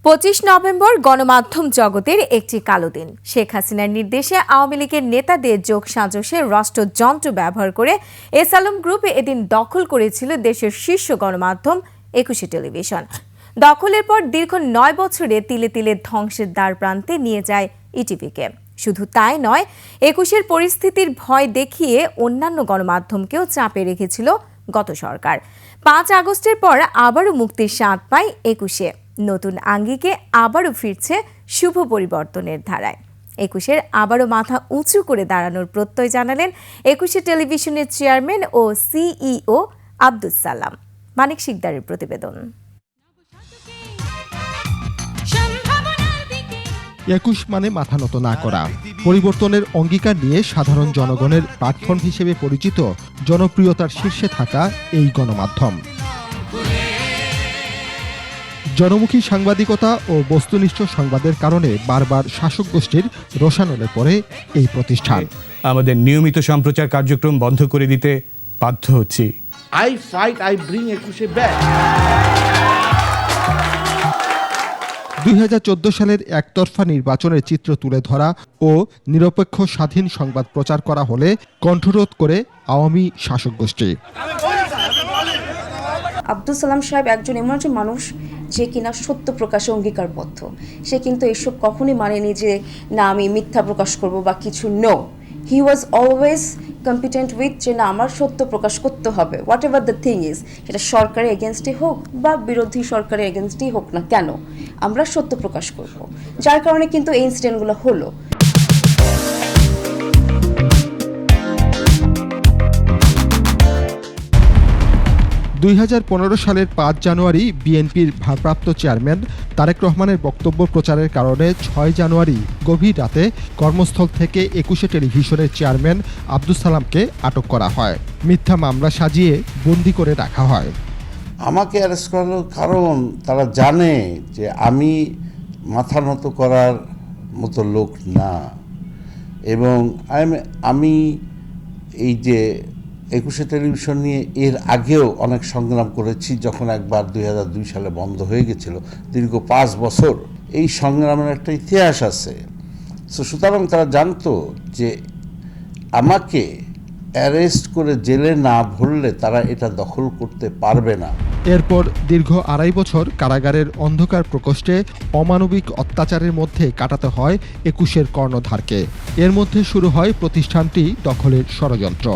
25 November গণমাধ্যম জগতের একটি কালো দিন। শেখ হাসিনার নির্দেশে আওয়ামী লীগের নেতাদের যোগ সাজশে রাষ্ট্রযন্ত্র ব্যবহার করে এস আলম গ্রুপ এদিন দখল করেছিল দেশের শীর্ষ গণমাধ্যম 21 টেলিভিশন। দখলের পর দীর্ঘ 9 বছরে তিলে তিলে ধ্বংসের দ্বার প্রান্তে নিয়ে যায় ইটিভিকে। শুধু তাই নয়, 21-এর পরিস্থিতির ভয় দেখিয়ে অন্যান্য গণমাধ্যমকেও চাপে রেখেছিল গত সরকার। 5 আগস্টের পর আবারও মুক্তির স্বাদ পায় 21-এ। নতুন আঙ্গিকে আবারও ফিরছে শুভ পরিবর্তনের ধারায়। 21-এর আবারও মাথা উঁচু করে দাঁড়ানোর প্রত্যয় জানালেন 21 টেলিভিশনের চেয়ারম্যান ও সিইও আব্দুস সালাম। মানিক শিকদারের প্রতিবেদন। 21 মানে মাথা নত না করা, পরিবর্তনের অঙ্গীকার নিয়ে সাধারণ জনগণের প্ল্যাটফর্ম হিসেবে পরিচিত জনপ্রিয়তার শীর্ষে থাকা এই গণমাধ্যম। জনমুখী সাংবাদিকতা ও বস্তুনিষ্ঠ সংবাদের কারণে বারবার শাসক গোষ্ঠীর রোষানলে পড়ে এই প্রতিষ্ঠান। আমাদের নিয়মিত সম্প্রচার কার্যক্রম বন্ধ করে দিতে বাধ্য হচ্ছি। I fight, I bring 21 back. 2014 সালের একতরফা নির্বাচনের চিত্র তুলে ধরা ও নিরপেক্ষ স্বাধীন সংবাদ প্রচার করা হলে কণ্ঠরোধ করে আওয়ামী শাসক গোষ্ঠী। আব্দুস সালাম সাহেব একজন এমন একজন মানুষ যে কিনা সত্য প্রকাশে অঙ্গীকারবদ্ধ। সে কিন্তু এইসব কখনই মানেনি যে না আমি মিথ্যা প্রকাশ করব বা কিছু। No, he was always competent with যে না আমার সত্য প্রকাশ করতে হবে, whatever the thing is. সেটা সরকারের এগেনস্টে হোক বা বিরোধী সরকারের এগেনস্টেই হোক না কেন, আমরা সত্য প্রকাশ করব। যার কারণে কিন্তু এই ইনসিডেন্টগুলো হলো। 2015 সালের 5 জানুয়ারি বিএনপির ভারপ্রাপ্ত চেয়ারম্যান তারেক রহমানের বক্তব্য প্রচারের কারণে 6 জানুয়ারি গভীর রাতে কর্মস্থল থেকে 21 টেলিভিশনের চেয়ারম্যান আব্দুস সালামকে আটক করা হয়। মিথ্যা মামলা সাজিয়ে বন্দী করে রাখা হয়। আমাকে অ্যারেস্ট করার কারণ তারা জানে যে আমি মাথা নত করার মতো লোক না, এবং আমি এই যে 21 টেলিভিশন নিয়ে এর আগেও অনেক সংগ্রাম করেছি। যখন একবার 2002 সালে বন্ধ হয়ে গেছিল, দীর্ঘ 5 বছর এই সংগ্রামের একটা ইতিহাস আছে। সুতরাং তারা জানতো যে আমাকে অ্যারেস্ট করে জেলে না ভরলে তারা এটা দখল করতে পারবে না। এরপর দীর্ঘ 2.5 বছর কারাগারের অন্ধকার প্রকোষ্ঠে অমানবিক অত্যাচারের মধ্যে কাটাতে হয় 21-এর কর্ণধারকে। এর মধ্যে শুরু হয় প্রতিষ্ঠানটি দখলের ষড়যন্ত্র।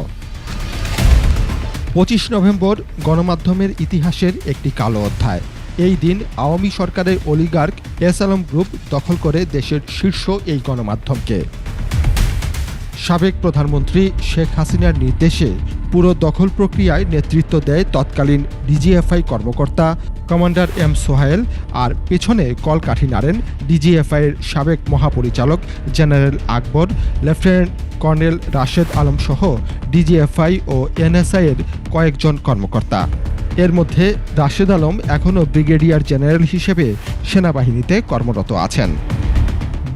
25 নভেম্বর গণমাধ্যমের ইতিহাসের একটি কালো অধ্যায়। এই দিন আওয়ামী সরকারের অলিগার্ক এস আলম গ্রুপ দখল করে দেশের শীর্ষ এই গণমাধ্যমকে। সাবেক প্রধানমন্ত্রী শেখ হাসিনার নির্দেশে পুরো দখল প্রক্রিয়ায় নেতৃত্ব দেয় তৎকালীন ডিজিএফআই কর্মকর্তা কমান্ডার এম সোহায়েল, আর পেছনে কলকাঠি নাড়েন ডিজিএফআইয়ের সাবেক মহাপরিচালক জেনারেল আকবর, লেফটেন্যান্ট কর্নেল রাশেদ আলম সহ ডিজিএফআই ও এনএসআই-এর কয়েকজন কর্মকর্তা। এর মধ্যে রাশেদ আলম এখনও ব্রিগেডিয়ার জেনারেল হিসেবে সেনাবাহিনীতে কর্মরত আছেন।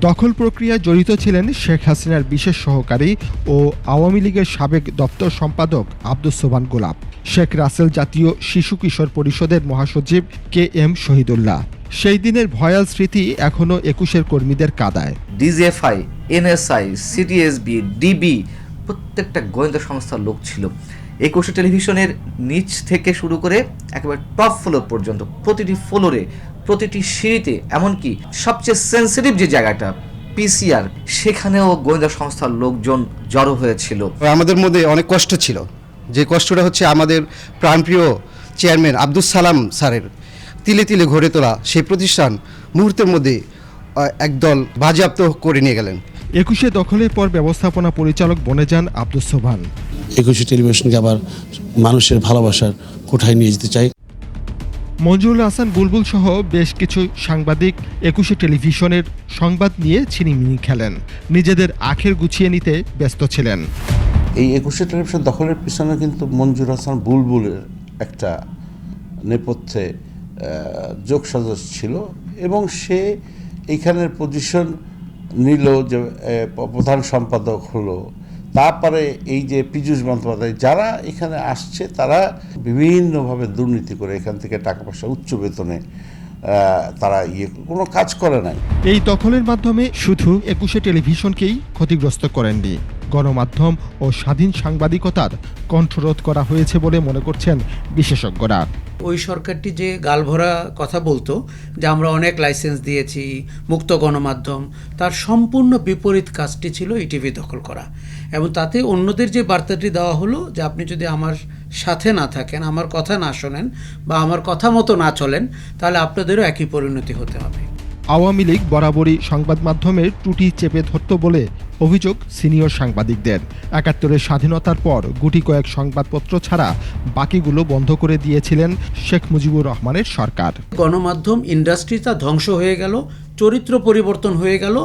দখল প্রক্রিয়ায় জড়িত ছিলেন শেখ হাসিনার বিশেষ সহকারী ও আওয়ামী লীগের সাবেক দপ্তর সম্পাদক আব্দুস সোবহান গোলাপ, শেখ রাসেল জাতীয় শিশু কিশোর পরিষদের মহাসচিব কে এম শহীদুল্লাহ। সেই দিনের ভয়াল স্মৃতি এখনও 21-এর কর্মীদের কাঁদায়। ডিজিএফআই, এনএসআই, সিটিএসবি, ডিবি প্রত্যেকটা গোয়েন্দা সংস্থার লোক ছিল। 21 টেলিভিশনের নিচ থেকে শুরু করে একেবারে টপ ফ্লোর পর্যন্ত, প্রতিটি ফ্লোরে, প্রতিটি সিঁড়িতে, এমনকি সবচেয়ে সেন্সিটিভ যে জায়গাটা পিসিআর, সেখানেও গোয়েন্দা সংস্থার লোকজন জড়ো হয়েছিল। আমাদের মধ্যে অনেক কষ্ট ছিল, যে কষ্টটা হচ্ছে আমাদের প্রাণপ্রিয় চেয়ারম্যান আব্দুস সালাম স্যারের তিলে তিলে গড়ে তোলা সেই প্রতিষ্ঠান মুহূর্তের মধ্যে একদল বাজেয়াপ্ত করে নিয়ে গেলেন। 21-এ দখলের পর ব্যবস্থাপনা পরিচালক বনে যান আব্দুস সোবহান। 21 টেলিভিশনকে আবার মানুষের ভালোবাসার কোঠায় নিয়ে যেতে চাই। মঞ্জুরুল হাসান বুলবুল সহ বেশ কিছু সাংবাদিক 21 টেলিভিশনের সংবাদ নিয়ে ছিনিমিনি খেলেন, নিজেদের আখের গুছিয়ে নিতে ব্যস্ত ছিলেন। এই 21 টেলিভিশন দখলের পিছনে কিন্তু মঞ্জুর হাসান বুলবুলের একটা নেপথ্যে যোগসাজশ ছিল, এবং সে এইখানের পজিশন নিল, যে প্রধান সম্পাদক হলো। তারপরে এই যে পীযূষ বন্দ্যোপাধ্যায়, যারা এখানে আসছে তারা বিভিন্নভাবে দুর্নীতি করে এখান থেকে টাকা পয়সা উচ্চ বেতনে তারা কোনো কাজ করে নাই। এই দখলের মাধ্যমে শুধু 21শে টেলিভিশনকেই ক্ষতিগ্রস্ত করেননি, গণমাধ্যম ও স্বাধীন সাংবাদিকতার কণ্ঠরোধ করা হয়েছে বলে মনে করছেন বিশেষজ্ঞরা। ওই সরকারটি যে গালভরা কথা বলতো যে আমরা অনেক লাইসেন্স দিয়েছি, মুক্ত গণমাধ্যম, তার সম্পূর্ণ বিপরীত কাজটি ছিল ইটিভি দখল করা। এবং তাতে অন্যদের যে বার্তাটি দেওয়া হলো যে আপনি যদি আমার সাথে না থাকেন, আমার কথা না শোনেন বা আমার কথা মতো না চলেন, তাহলে আপনাদেরও একই পরিণতি হতে হবে। আওয়ামী লীগ বরাবরই সংবাদ মাধ্যমের ত্রুটি চেপে ধরত বলে অভিযোগ সিনিয়র সাংবাদিকদের। ৭১-এর স্বাধীনতার পর গুটি কয়েক সংবাদপত্র ছাড়া বাকিগুলো বন্ধ করে দিয়েছিলেন শেখ মুজিবুর রহমানের সরকার। গণমাধ্যম ইন্ডাস্ট্রিটা ধ্বংস হয়ে গেল, চরিত্র পরিবর্তন হয়ে গেল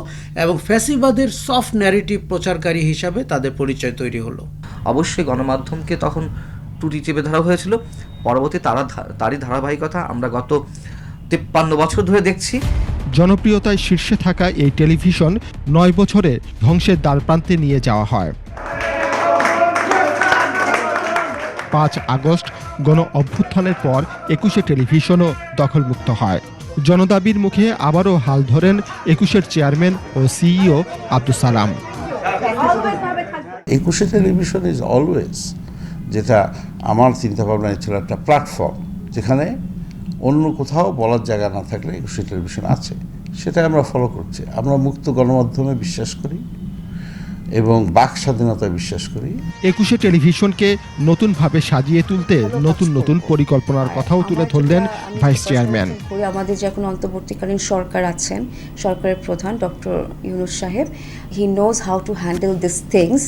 এবং ফ্যাসিবাদের সফট ন্যারেটিভ প্রচারকারী হিসাবে তাদের পরিচয় তৈরি হলো। অবশ্যই গণমাধ্যমকে তখন টুটি চেপে ধরা হয়েছিল। পরবর্তী তারই ধারাবাহিকতা আমরা গত 53 বছর ধরে দেখছি। জনপ্রিয়তায় শীর্ষে থাকা এই টেলিভিশন ৯ বছরে ধ্বংসের দ্বারপ্রান্তে নিয়ে যাওয়া হয়। ৫ আগস্ট গণ অভ্যুত্থানের পর ২১শে টেলিভিশনও দখলমুক্ত হয়। জনদাবির মুখে আবারও হাল ধরেন ২১এর চেয়ারম্যান ও সিইও আব্দুস সালাম। ২১শে টেলিভিশন ইজ অলওয়েজ, যেটা আমার চিন্তাভাবনা ছিল, একটা প্ল্যাটফর্ম যেখানে অন্য কোথাও বলার জায়গা না থাকলে ২১শে টেলিভিশন আছে, সেটা আমরা ফলো করছি। আমরা মুক্ত গণমাধ্যমে বিশ্বাস করি এবং বাক স্বাধীনতায় বিশ্বাস করি। ২১শে টেলিভিশনকে নতুনভাবে সাজিয়ে তুলতে নতুন নতুন পরিকল্পনার কথাও তুলে ধরলেন ভাইস চেয়ারম্যান। আমাদের যে এখন অন্তর্বর্তীকালীন সরকার আছেন, সরকারের প্রধান ডক্টর ইউনূস সাহেব, he knows how to handle this things.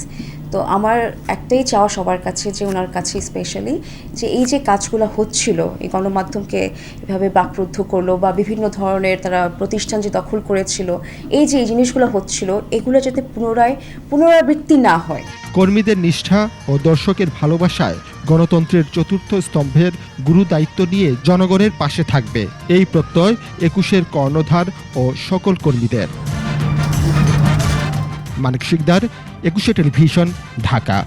তো আমার একটাই চাওয়া সবার কাছে, যে ওনার কাছে স্পেশালি, যে এই যে কাজগুলো হচ্ছিল, এই গণমাধ্যমকে এভাবে বাকরুদ্ধ করলো বা বিভিন্ন ধরনের তারা প্রতিষ্ঠান যে দখল করেছিল, এই যে এই জিনিসগুলো হচ্ছিল, এগুলো যাতে পুনরাবৃত্তি না হয়। কর্মীদের নিষ্ঠা ও দর্শকের ভালোবাসায় গণতন্ত্রের চতুর্থ স্তম্ভের গুরু দায়িত্ব নিয়ে জনগণের পাশে থাকবে, এই প্রত্যয় ২১এর কর্ণধার ও সকল কর্মীদের। মানিক শিকদার, ২১শে টেলিভিশন, ঢাকা।